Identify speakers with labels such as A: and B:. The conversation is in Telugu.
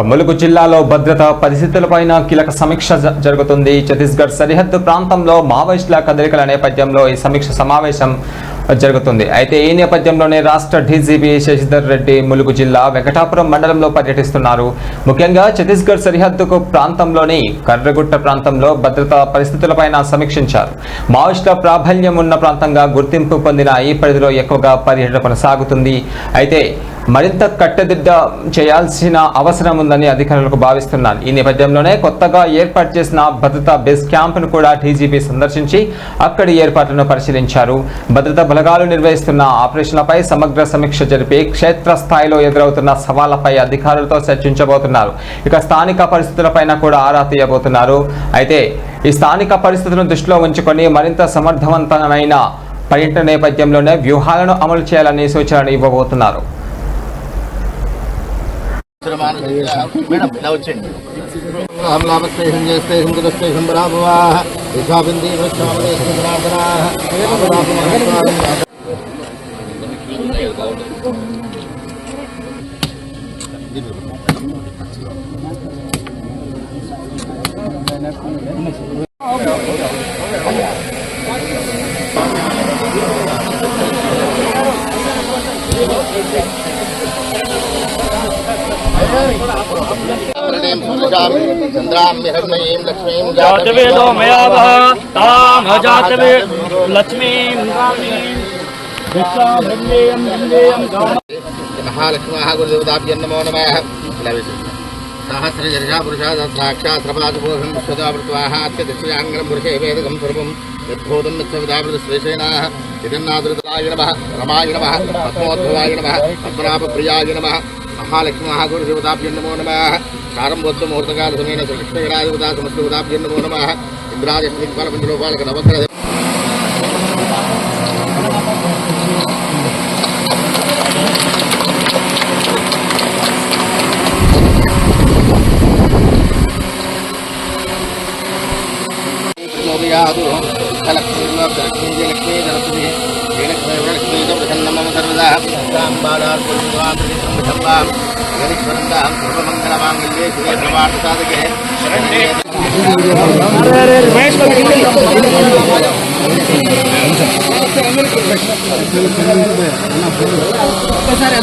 A: ములుగు జిల్లాలో భద్రతా పరిస్థితులపైన కీలక సమీక్ష జరుగుతుంది. ఛత్తీస్గఢ్ సరిహద్దు ప్రాంతంలో మావోయిస్టుల కదలికల నేపథ్యంలో ఈ సమీక్ష సమావేశం జరుగుతుంది. అయితే ఈ నేపథ్యంలోనే రాష్ట్ర డీజీపీ శశిధర్ రెడ్డి ములుగు జిల్లా వెంకటాపురం మండలంలో పర్యటిస్తున్నారు. ముఖ్యంగా ఛత్తీస్గఢ్ సరిహద్దు ప్రాంతంలోని కర్రగుట్ట ప్రాంతంలో భద్రతా పరిస్థితులపైన సమీక్షించారు. మావోయిస్టుల ప్రాబల్యం ఉన్న ప్రాంతంగా గుర్తింపు పొందిన ఈ పరిధిలో ఎక్కువగా పర్యటన కొనసాగుతుంది. అయితే మరింత కట్టదిద్ద చేయాల్సిన అవసరం ఉందని అధికారులకు భావిస్తున్నారు. ఈ నేపథ్యంలోనే కొత్తగా ఏర్పాటు చేసిన భద్రతా బేస్ క్యాంపును కూడా డీజీపీ సందర్శించి అక్కడి ఏర్పాట్లను పరిశీలించారు. భద్రతా బలగాలు నిర్వహిస్తున్న ఆపరేషన్లపై సమగ్ర సమీక్ష జరిపి క్షేత్రస్థాయిలో ఎదురవుతున్న సవాళ్లపై అధికారులతో చర్చించబోతున్నారు. ఇక స్థానిక పరిస్థితులపైన కూడా ఆరా తీయబోతున్నారు. అయితే ఈ స్థానిక పరిస్థితులను దృష్టిలో ఉంచుకొని మరింత సమర్థవంతమైన పర్యటన నేపథ్యంలోనే వ్యూహాలను అమలు చేయాలని సూచనలు ఇవ్వబోతున్నారు.
B: जातवेदो मया वह ताम अजातवे लक्ष्मीं
C: महालक्ष्म्याः गुरुदेवताभ्यो नमो नमः। सहस्रजर्षा पुरुषा सहस्राक्षात्रपादपोषं विश्वदावृत्वाः अत्यदक्षाङ्गं पुरुषे वेदकं सर्वं यद्भूतं मिथ्यवदावृतश्रेषेणाः जगन्नाथरुद्राय नमः, रमाय नमः, पद्मोद्भवाय नमः, पद्मनाभप्रियाय नमः। महालक्ष्म्याः गुरुदेवताभ्यो नमो नमः। प्रारंभोत्सव मुहूर्तकाल समेन श्रीकृष्णदेवता समस्तदेवताभ्यो नमो नमः। इंद्राय श्रीपालपंचलोपालक नवग्रह सर्वमंगलमांगल्ये शिवे सर्वार्थसाधके
B: सारे